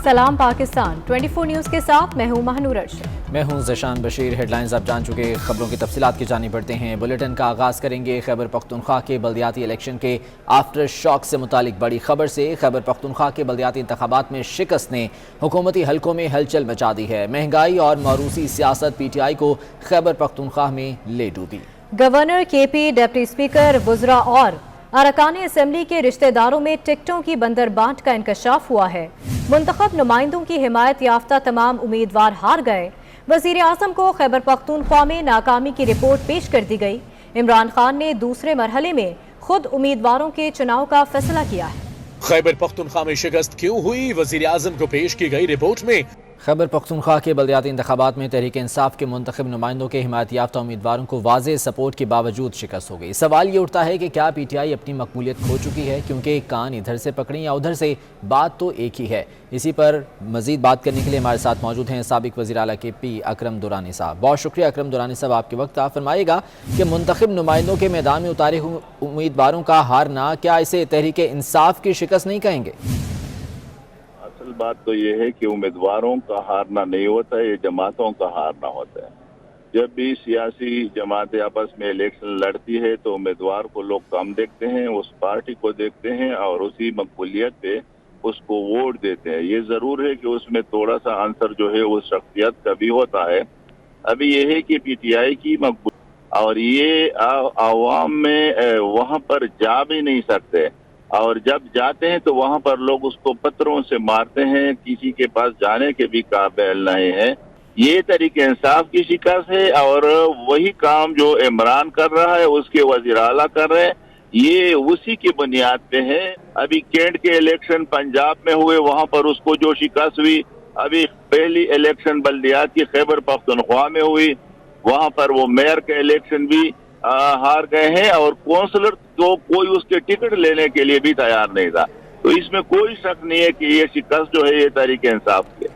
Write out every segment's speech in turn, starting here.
सलाम पाकिस्तान 24 न्यूज़ के साथ मैं हूं महानूर अरशद। मैं हूं ज़शान बशीर। हेडलाइंस आप जान चुके, खबरों की तफसीलात की जानी पड़ते हैं। बुलेटिन का आगाज़ करेंगे खैबर पख्तूनख्वा के बल्दियाती इलेक्शन के आफ्टर शॉक से मुतालिक बड़ी खबर से। खैबर पख्तूनख्वा के बल्दियाती इंतखाबात में शिकस्त ने हुकूमती हलकों में हलचल मचा दी है। महंगाई और मारूसी सियासत PTI को खैबर पख्तूनख्वा में ले डूबी। गवर्नर KP, डिप्टी स्पीकर, वुज़रा और अरकान असम्बली के रिश्तेदारों में टिकटों की बंदरबांट का इंकशाफ हुआ है। मुंतखब नुमाइंदों की हिमायत याफ्ता तमाम उम्मीदवार हार गए। वज़ीर आज़म को खैबर पख्तूनख्वा में नाकामी की रिपोर्ट पेश कर दी गई। इमरान खान ने दूसरे मरहले में खुद उम्मीदवारों के चुनाव का फैसला किया है। खैबर पख्तूनख्वा में शिकस्त क्यों हुई, वज़ीर आज़म को पेश की गई रिपोर्ट में। खैबर पख्तूनख्वा के बल्दियाती इंतखाबात में तहरीक इंसाफ के मुंतखब नुमाइंदों के हिमायत याफ्ता उम्मीदवारों को वाज़ेह सपोर्ट के बावजूद शिकस्त हो गई। सवाल ये उठता है कि क्या PTI अपनी मकबूलियत खो चुकी है, क्योंकि कान इधर से पकड़ी या उधर से, बात तो एक ही है। इसी पर मज़ीद बात करने के लिए हमारे साथ मौजूद हैं साबिक वज़ीर आला KP अकरम दुरानी साहब। बहुत शुक्रिया अकरम दुरानी साहब, आपके वक्त। आप फरमाइएगा कि मुंतखब नुमाइंदों के मैदान में उतारे हुए उम्मीदवारों का हारना, क्या इसे तहरीक इंसाफ की शिकस्त नहीं कहेंगे? असल बात तो ये है कि उम्मीदवारों का हारना नहीं होता है, ये जमातों का हारना होता है। जब भी सियासी जमातें आपस में इलेक्शन लड़ती है तो उम्मीदवार को लोग कम देखते हैं, उस पार्टी को देखते हैं और उसी मकबूलियत पे उसको वोट देते हैं। ये जरूर है कि उसमें थोड़ा सा आंसर जो है वो शख्सियत का भी होता है। अभी ये है कि PTI की मकबूलियत और ये आवाम में वहाँ पर जा भी नहीं सकते, और जब जाते हैं तो वहां पर लोग उसको पत्थरों से मारते हैं, किसी के पास जाने के भी काबिल नहीं है। ये तरीके इंसाफ की शिकस्त है और वही काम जो इमरान कर रहा है, उसके वज़ीर आला कर रहे हैं, ये उसी की बुनियाद पे है। अभी कैंट के इलेक्शन पंजाब में हुए, वहां पर उसको जो शिकस्त हुई। अभी पहली इलेक्शन बल्दियात की खैबर पख्तूनख्वा में हुई, वहां पर वो मेयर का इलेक्शन भी हार गए हैं और कौंसलर तो कोई उसके टिकट लेने के लिए भी तैयार नहीं था। तो इसमें कोई शक नहीं है कि ये शिकस्त जो है ये तहरीक इंसाफ की।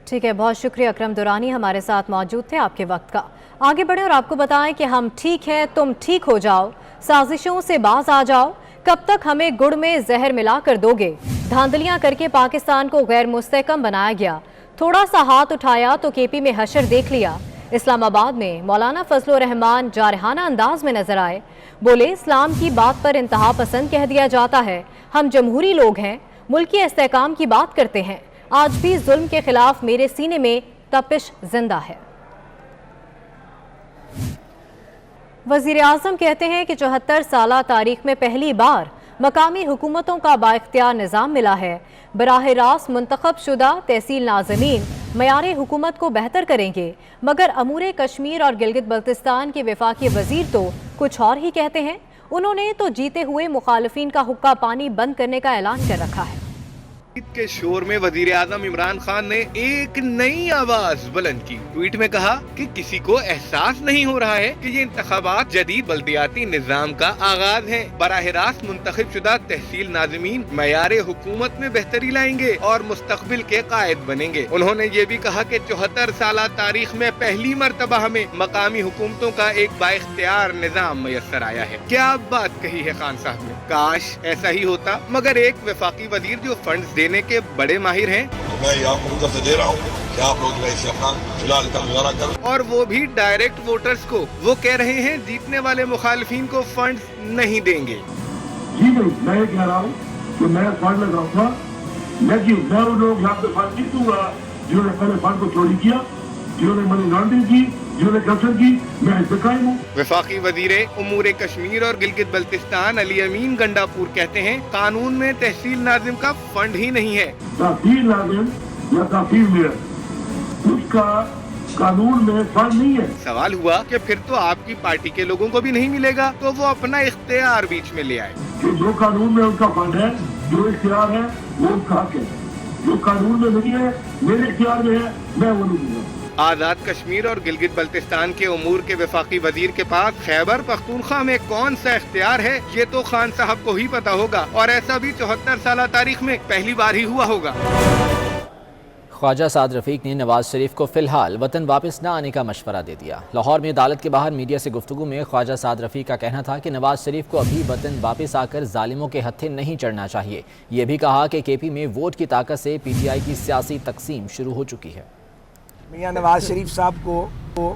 ठीक है, बहुत शुक्रिया अकरम दुरानी हमारे साथ मौजूद थे। आपके वक्त का आगे बढ़े और आपको बताएं कि हम ठीक हैं, तुम ठीक हो जाओ, साजिशों से बाज आ जाओ, कब तक हमें गुड़ में जहर मिला कर दोगे। धांधलियां करके पाकिस्तान को गैर मुस्तहकम बनाया गया, थोड़ा सा हाथ उठाया तो KP में हशर देख लिया। इस्लामाबाद में मौलाना फजल रहमान जारहाना अंदाज में नजर आए, बोले इस्लाम की बात पर इंतहा पसंद कह दिया जाता है, हम जमहूरी लोग हैं, मुल्की इस्तेहकाम की बात करते हैं, आज भी जुल्म के खिलाफ मेरे सीने में तपिश जिंदा है। वज़ीर आज़म कहते हैं कि 74 साला तारीख में पहली बार मकामी हुकूमतों का बाइख्तियार निज़ाम मिला है। बराह रास्त मुंतखब शुदा तहसील नाज़मीन मयारे हुकूमत को बेहतर करेंगे, मगर अमूरे कश्मीर और गिलगित बल्तिस्तान के वफाकी वजीर तो कुछ और ही कहते हैं। उन्होंने तो जीते हुए मुखालिफिन का हुक्का पानी बंद करने का ऐलान कर रखा है। ईद के शोर में वजीर आजम इमरान खान ने एक नई आवाज बुलंद की। ट्वीट में कहा कि किसी को एहसास नहीं हो रहा है कि ये इंतखाबात जदीद बल्दियाती निजाम का आगाज है। बराह रास्त मुंतखब शुदा तहसील नाज़मीन मयारे हुकूमत में बेहतरी लाएंगे और मुस्तकबिल के कायद बनेंगे। उन्होंने ये भी कहा कि 74 साल तारीख में पहली मरतबा हमें मकामी हुकूमतों का एक बाइख्तियार निजाम मैसर आया है। क्या बात कही है खान साहब ने, काश ऐसा ही होता। मगर एक वफाकी वजीर जो फंड देने के बड़े माहिर हैं, तो मैं आपको से दे रहा हूँ कि आप लोग इसे अपना फिलहाल का गुजारा करें, और वो भी डायरेक्ट वोटर्स को। वो कह रहे हैं जीतने वाले मुखालिफिन को फंड नहीं देंगे। जी नहीं, मैं ये कह रहा हूँ कि मैं फंड लगाऊंगा, लेकिन मैं उन लोग यहाँ पे फंड नहीं दूंगा जिन्होंने पहले फंड को चोरी किया, जिन्होंने मनी लॉन्ड्रिंग की, जिन्होंने करप्शन की। मैं इस पे कायम हूँ। वफाकी वजीर उमूर कश्मीर और गिलगित बल्तिस्तान अली अमीन गंडापुर कहते हैं कानून में तहसील नाजिम का फंड ही नहीं है। तहसील नाजिम या तहसील मेयर, उसका कानून में फंड नहीं है। सवाल हुआ कि फिर तो आपकी पार्टी के लोगों को भी नहीं मिलेगा, तो वो अपना इख्तियार बीच में ले आए। जो कानून में उनका फंड है, जो इख्तियार है, वो उनका हक है। जो कानून में नहीं है, मेरे इख्तियार में है, मैं वो नहीं दूंगा। आजाद कश्मीर और गिलगित बल्तिस्तान के उमूर के वफाकी वजीर के पास खैबर पख्तूनख्वा में कौन सा इख्तियार है, ये तो खान साहब को ही पता होगा। और ऐसा भी 74 साल तारीख में पहली बार ही हुआ होगा। ख्वाजा साद रफीक ने नवाज शरीफ को फिलहाल वतन वापस न आने का मशवरा दे दिया। लाहौर में अदालत के बाहर मीडिया से गुफ्तगू में ख्वाजा साद रफीक का कहना था कि नवाज शरीफ को अभी वतन वापस आकर जालिमों के हत्थे नहीं चढ़ना चाहिए। ये भी कहा कि केपी में वोट की ताकत से पीटीआई की सियासी तकसीम शुरू हो चुकी है। मियां नवाज शरीफ साहब को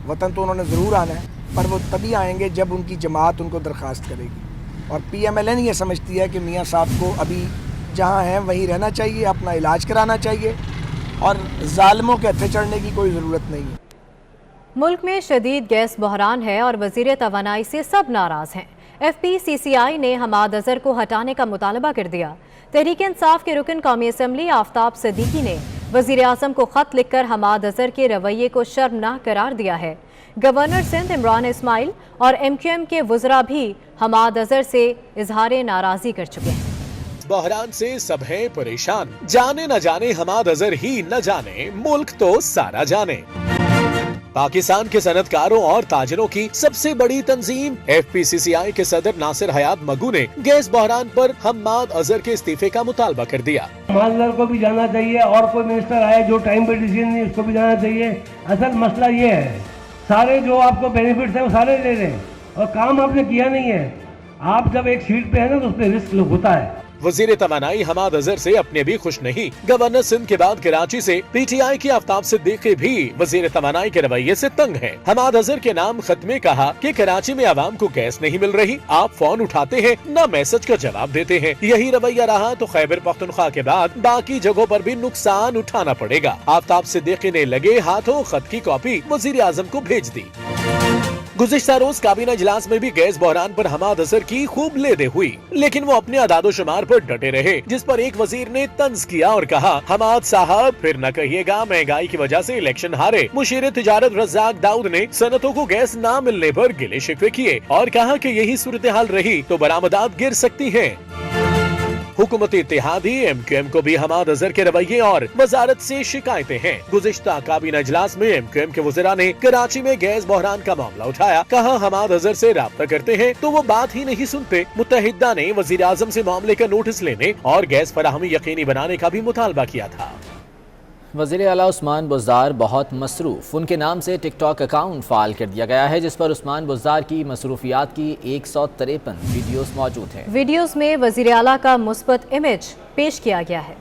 वतन तो उन्होंने ज़रूर आना है, पर वो तभी आएंगे जब उनकी जमात उनको दरख्वास्त करेगी। और PMLN ये समझती है कि मियां साहब को अभी जहाँ हैं वहीं रहना चाहिए, अपना इलाज कराना चाहिए और जालिमों के हत्थे चढ़ने की कोई ज़रूरत नहीं है। मुल्क में शदीद गैस बहरान है और वज़ीर तवानाई से सब नाराज़ हैं। FPCCI ने हमाद अज़हर को हटाने का मुतालबा कर दिया। तहरीक इंसाफ के रुकन कौमी असम्बली आफ्ताब सिद्दीकी ने वज़ीर आज़म को ख़त लिखकर हमाद अज़हर के रवैये को शर्मनाक करार दिया है। गवर्नर सिंध इमरान इस्माइल और MQM के वज़रा भी हमाद अज़हर से इजहार नाराज़गी कर चुके हैं। बहरान से सब हैं परेशान, जाने न जाने हमाद अज़हर ही न जाने, मुल्क तो सारा जाने। पाकिस्तान के सनतकारों और ताजरों की सबसे बड़ी तंजीम FPCCI के सदर नासिर हयात मगू ने गैस बहरान पर हमाद अज़हर के इस्तीफे का मुतालबा कर दिया। हमाद अज़हर को भी जाना चाहिए और कोई मिनिस्टर आए जो टाइम पे डिसीजन नहीं उसको भी जाना चाहिए। असल मसला ये है, सारे जो आपको बेनिफिट्स हैं वो सारे ले रहे हैं और काम आपने किया नहीं है। आप जब एक सीट पे है ना तो उस पर रिस्क होता है। वजीर तवानाई हमाद अज़हर से अपने भी खुश नहीं। गवर्नर सिंध के बाद कराची से PTI की आफ्ताब सिद्दीकी भी वजीर तवानाई के रवैये से तंग हैं। हमाद अज़हर के नाम खत में कहा कि कराची में आवाम को गैस नहीं मिल रही, आप फोन उठाते हैं न मैसेज का जवाब देते हैं। यही रवैया रहा तो खैबर पख्तूनख्वा के बाद बाकी जगहों पर भी नुकसान उठाना पड़ेगा। आफ्ताब सिद्दीकी ने लगे हाथों खत की कॉपी वजीर आज़म को भेज दी। गुज़िश्ता रोज काबीना इजलास में भी गैस बहरान पर हमाद अज़हर की खूब लेदे हुई, लेकिन वो अपने अदादोशुमार पर डटे रहे, जिस पर एक वजीर ने तंज किया और कहा, हमाद साहब फिर न कहिएगा महंगाई की वजह से इलेक्शन हारे। मुशीर तिजारत रज़ाक दाऊद ने सनतों को गैस न मिलने पर गिले शिकवे किए और कहा कि यही सूरत हाल रही तो बरामदात गिर सकती हैं। हुकूमती इत्तेहादी MQM को भी हमाद अज़हर के रवैये और वजारत से शिकायतें हैं। गुज़िश्ता काबीना इजलास में MQM के वज़रा ने कराची में गैस बहरान का मामला उठाया, कहा हमाद अज़हर से राब्ता करते हैं तो वो बात ही नहीं सुनते। मुत्तहिदा ने वज़ीर आज़म से मामले का नोटिस लेने और गैस फराहमी यकीनी बनाने का भी मुतालबा किया था। वज़ीर आला उस्मान बुज़दार बहुत मसरूफ़, उनके नाम से टिकटॉक अकाउंट फ़ाल कर दिया गया है, जिस पर उस्मान बुज़दार की मसरूफियात की 153 वीडियोस मौजूद हैं। वीडियोस में वज़ीर आला का मुस्बत इमेज पेश किया गया है।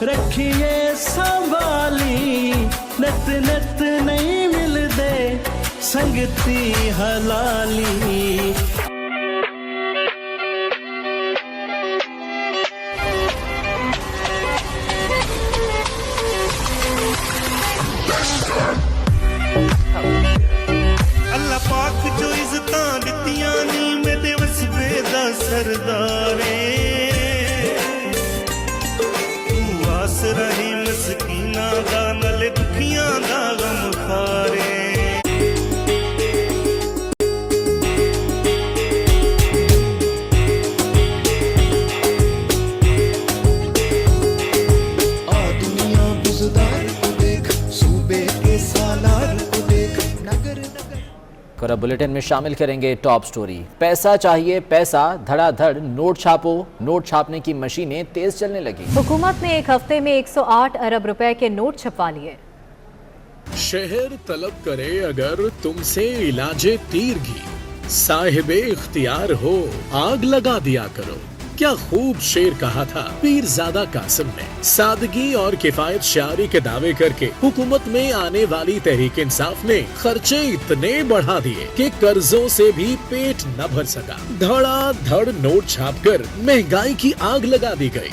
रखिए संभाली नत नत नहीं मिलदे संगती हलाली। अल्लाह पाक जो इज़्ज़तां दित्तियां नी मेरे वसबे दा सरदारे, तू आस रही मस्कीना दा नले दुखियां दा गम खारे। और अब बुलेटिन में शामिल करेंगे टॉप स्टोरी। पैसा चाहिए पैसा, धड़ाधड़ नोट छापो, नोट छापने की मशीनें तेज चलने लगी। हुकूमत ने एक हफ्ते में 108 अरब रुपए के नोट छपवा लिए। शहर तलब करे अगर तुमसे इलाजे तीर घी, साहिबे इख्तियार हो आग लगा दिया करो। क्या खूब शेर कहा था पीरजादा कासिम ने। सादगी और किफायत शारी के दावे करके हुकूमत में आने वाली तहरीक इंसाफ ने खर्चे इतने बढ़ा दिए कि कर्जों से भी पेट न भर सका। धड़ाधड़ नोट छापकर महंगाई की आग लगा दी गई।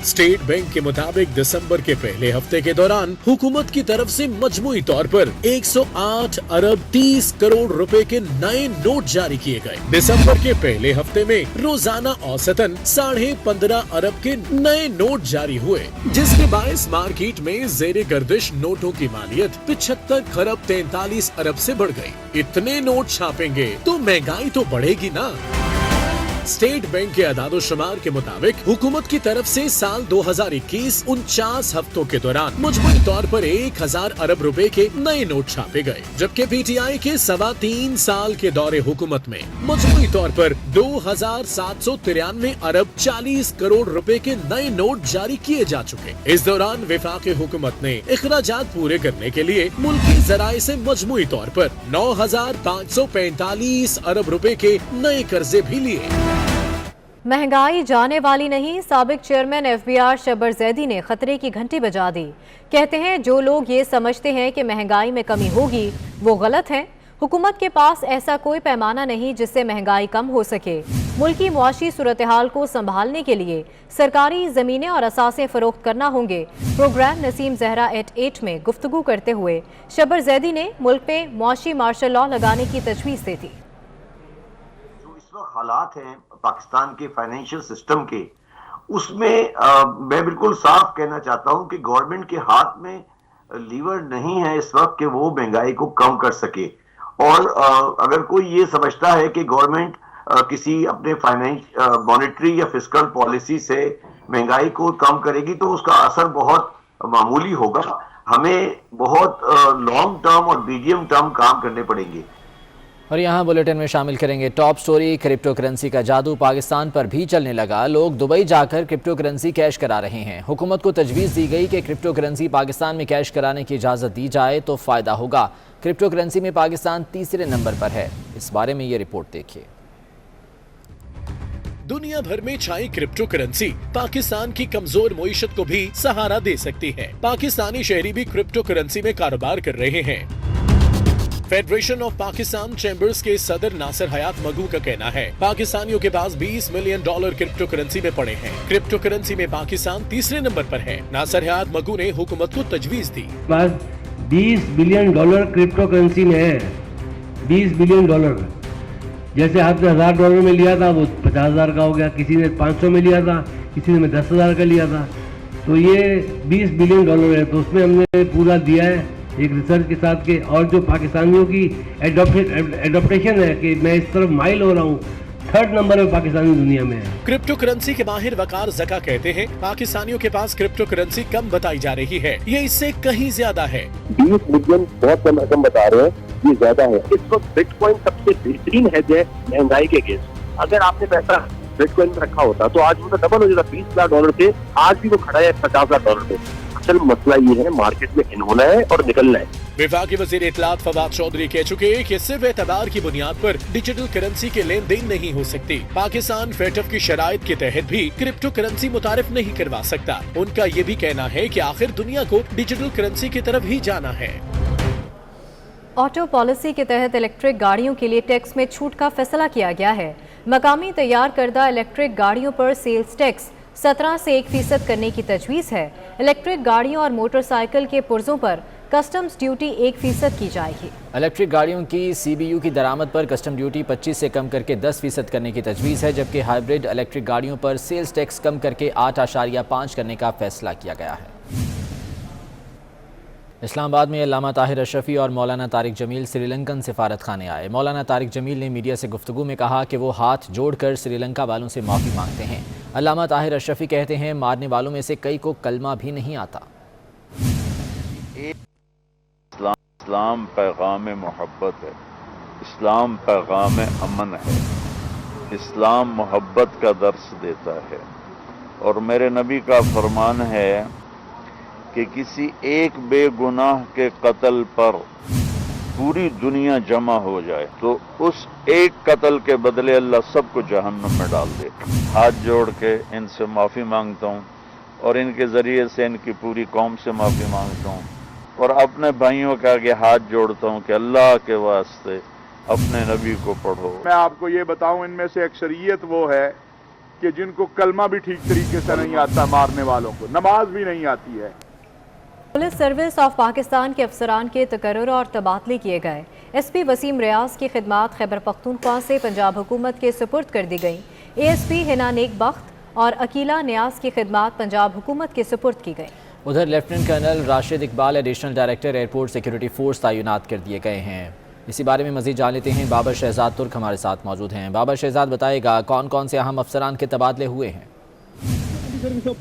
स्टेट बैंक के मुताबिक दिसंबर के पहले हफ्ते के दौरान हुकूमत की तरफ से मजमूई तौर पर 108 अरब 30 करोड़ रुपए के नए नोट जारी किए गए। दिसंबर के पहले हफ्ते में रोजाना औसतन 15.5 अरब के नए नोट जारी हुए, जिसके बायस मार्केट में जेरे गर्दिश नोटों की मालियत 75 खरब 43 अरब से बढ़ गई। इतने नोट छापेंगे तो महंगाई तो बढ़ेगी ना। स्टेट बैंक के अदाद-ओ-शुमार के मुताबिक हुकूमत की तरफ से साल 2021 49 हफ्तों के दौरान मजमूई तौर पर 1000 अरब रुपए के नए नोट छापे गए, जबकि पीटीआई के 3.25 साल के दौरे हुकूमत में मजमूई तौर पर 2793 अरब 40 करोड़ रुपए के नए नोट जारी किए जा चुके। इस दौरान वफाकी हुकूमत ने इखराजात पूरे करने के लिए मुल्की जराए से मजमूई तौर पर 9545 अरब रुपए के नए कर्जे भी लिए। महंगाई जाने वाली नहीं, साबिक चेयरमैन एफबीआर शब्बर जैदी ने खतरे की घंटी बजा दी। कहते हैं जो लोग ये समझते हैं कि महंगाई में कमी होगी वो गलत हैं। हुकूमत के पास ऐसा कोई पैमाना नहीं जिससे महंगाई कम हो सके। मुल्की मुआशी सूरत हाल को संभालने के लिए सरकारी ज़मीनें और असासें फ़रोख्त करना होंगे। प्रोग्राम नसीम ज़हरा @8 में गुफ्तगू करते हुए शब्बर जैदी ने मुल्क में मुआशी मार्शल लॉ लगाने की तजवीज़ दी थी। हालात हैं पाकिस्तान के फाइनेंशियल सिस्टम के, उसमें मैं बिल्कुल साफ कहना चाहता हूं कि गवर्नमेंट के हाथ में लीवर नहीं है इस वक्त कि वो महंगाई को कम कर सके। और अगर कोई ये समझता है कि गवर्नमेंट किसी अपने मॉनेटरी या फिस्कल पॉलिसी से महंगाई को कम करेगी तो उसका असर बहुत मामूली होगा। हमें बहुत लॉन्ग टर्म और मीडियम टर्म काम करने पड़ेंगे। और यहाँ बुलेटिन में शामिल करेंगे टॉप स्टोरी, क्रिप्टो करेंसी का जादू पाकिस्तान पर भी चलने लगा। लोग दुबई जाकर क्रिप्टो करेंसी कैश करा रहे हैं। हुकूमत को तजवीज़ दी गई कि क्रिप्टो करेंसी पाकिस्तान में कैश कराने की इजाज़त दी जाए तो फ़ायदा होगा। क्रिप्टो करेंसी में पाकिस्तान तीसरे नंबर पर है। इस बारे में ये रिपोर्ट देखिए। दुनिया भर में छाई क्रिप्टो करेंसी पाकिस्तान की कमजोर मईशत को भी सहारा दे सकती है। पाकिस्तानी शहरी भी क्रिप्टो करेंसी में कारोबार कर रहे हैं। फेडरेशन ऑफ पाकिस्तान चैम्बर्स के सदर नासिर हयात मगू का कहना है पाकिस्तानियों के पास $20 मिलियन क्रिप्टो करेंसी में पड़े हैं। क्रिप्टो करेंसी में पाकिस्तान तीसरे नंबर पर है। नासिर हयात मगू ने हुकूमत को तजवीज़ दी। बस $20 बिलियन क्रिप्टो करेंसी में है। $20 बिलियन जैसे आपने $1000 में लिया था वो 50,000 का हो गया, किसी ने 500 में लिया था, किसी ने 10,000 का लिया था। तो ये $20 बिलियन है। तो उसमें हमने पूरा दिया है एक रिसर्च के साथ के, और जो पाकिस्तानियों की एडॉप्टेशन है कि मैं इस तरफ माइल हो रहा हूँ, 3rd नंबर में पाकिस्तानी दुनिया में है। क्रिप्टो करेंसी के माहिर वकार ज़का कहते हैं पाकिस्तानियों के पास क्रिप्टो करेंसी कम बताई जा रही है, ये इससे कहीं ज्यादा है। 20 मिलियन बहुत कम रकम बता रहे हैं, ये ज्यादा है। इस वक्त बिटकॉइन सबसे बेहतरीन हेज है महंगाई के अगेंस्ट। अगर आपने पैसा बिटकॉइन में रखा होता तो आज वो तो डबल हो जाता, $20 लाख पे, आज भी वो खड़ा है $50 लाख पे। असल मसला ये है मार्केट में इन होना है और निकलना है। विफाकी वज़ीर इत्तलात फवाद चौधरी कह चुके हैं कि सिर्फ एतबार की बुनियाद पर डिजिटल करेंसी के लेन देन नहीं हो सकती। पाकिस्तान फेटफ की शराइत के तहत भी क्रिप्टो करेंसी मुतारिफ नहीं करवा सकता। उनका ये भी कहना है कि आखिर दुनिया को डिजिटल करेंसी की तरफ ही जाना है। ऑटो पॉलिसी के तहत इलेक्ट्रिक गाड़ियों के लिए टैक्स में छूट का फैसला किया गया है। मकामी तैयार करदा इलेक्ट्रिक गाड़ियों पर सेल्स टैक्स 17 से 1% करने की तजवीज़ है। इलेक्ट्रिक गाड़ियों और मोटरसाइकिल के पुर्जों पर कस्टम्स ड्यूटी 1% की जाएगी। इलेक्ट्रिक गाड़ियों की CBU की दरामद पर कस्टम ड्यूटी 25 से कम करके 10% करने की तजवीज़ है, जबकि हाइब्रिड इलेक्ट्रिक गाड़ियों पर सेल्स टैक्स कम करके 8.5 करने का फैसला किया गया है। इस्लामाबाद में अल्लामा ताहिर अशरफी और मौलाना तारिक जमील श्रीलंकन सिफारत खाने आए। मौलाना तारिक जमील ने मीडिया से गुफ्तगू में कहा कि वो हाथ जोड़कर श्रीलंका वालों से माफ़ी मांगते हैं। अल्लामा ताहिर अशरफी कहते हैं मारने वालों में से कई को कलमा भी नहीं आता। इस्लाम पैगाम मोहब्बत है, इस्लाम पैगाम अमन है, इस्लाम मोहब्बत का दर्स देता है। और मेरे नबी का फरमान है कि किसी एक बेगुनाह के कत्ल पर पूरी दुनिया जमा हो जाए तो उस एक कत्ल के बदले अल्लाह सबको जहन्नम में डाल दे। हाथ जोड़ के इनसे माफ़ी मांगता हूँ और इनके ज़रिए से इनकी पूरी कौम से माफ़ी मांगता हूँ और अपने भाइयों के आगे हाथ जोड़ता हूँ कि अल्लाह के वास्ते अपने नबी को पढ़ो। मैं आपको ये बताऊँ, इनमें से अक्सरियत वो है कि जिनको कलमा भी ठीक तरीके से नहीं आता, मारने वालों को नमाज भी नहीं आती है। पुलिस सर्विस ऑफ पाकिस्तान के अफसरान के तकर्रुर और तबादले किए गए। SP वसीम रियाज की खिदमात खैबर पख्तूनख्वा से पंजाब हुकूमत के सुपुर्द कर दी गई। ASP हिना नेक बख्त और अकीला न्याज की खिदमात पंजाब हुकूमत के सुपुर्द की गई। उधर lieutenant colonel Rashid Iqbal additional director airport security force तैनात कर दिए गए हैं। इसी बारे में मज़ीद जान लेते हैं। बाबर शहजाद तुर्क हमारे साथ मौजूद हैं। बाबर शहजाद, बताएगा कौन कौन से अहम अफसरान के तबादले हुए हैं?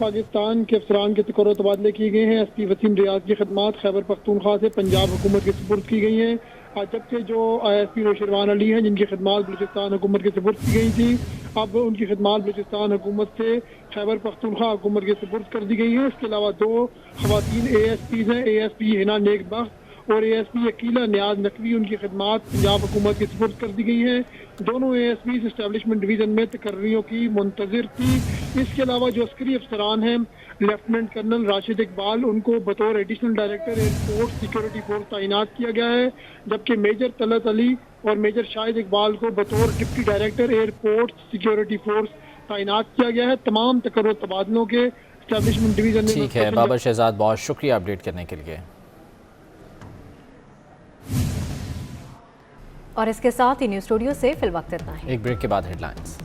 पाकिस्तान के अफसरान के तकर्रो तबादले किए गए हैं। SP वसीम रियाज की खदमात खैबर पख्तूनख्वा से पंजाब हुकूमत के सुपुर्द की गई हैं, जबकि जो SP नौशरवान अली हैं जिनकी खदमात बलूचिस्तान हुकूमत के सुपुर्द की गई थी, अब उनकी खदमात बलूचिस्तान हुकूमत से खैबर पख्तूनख्वा हुकूमत के सुपुर्द कर दी गई हैं। इसके अलावा 2 खवातीन ASPs हैं, ASP हिना नेक बख्त और ASP अकीला न्याज नकवी, उनकी खदमात पंजाब हुकूमत के सुपुर्द कर दी गई हैं। दोनों ASPs इस्टेब्लिशमेंट डिवीज़न में तकर्रियों की मुंतज़िर थी। इसके अलावा जो अस्करी अफसरान हैं, लेफ्टिनेंट कर्नल राशिद इकबाल, उनको बतौर additional director airport security force तैनात किया गया है, जबकि मेजर तलत अली और मेजर शाहिद इकबाल को बतौर deputy director airport security force तैनात किया गया है। तमाम तकर्रो तबादलों के इस्टेब्लिशमेंट डिवीज़न में। ठीक है बाबर शहजाद, बहुत शुक्रिया अपडेट करने के लिए। और इसके साथ ही न्यूज़ स्टूडियो से फिलवक्त इतना ही। एक ब्रेक के बाद हेडलाइंस।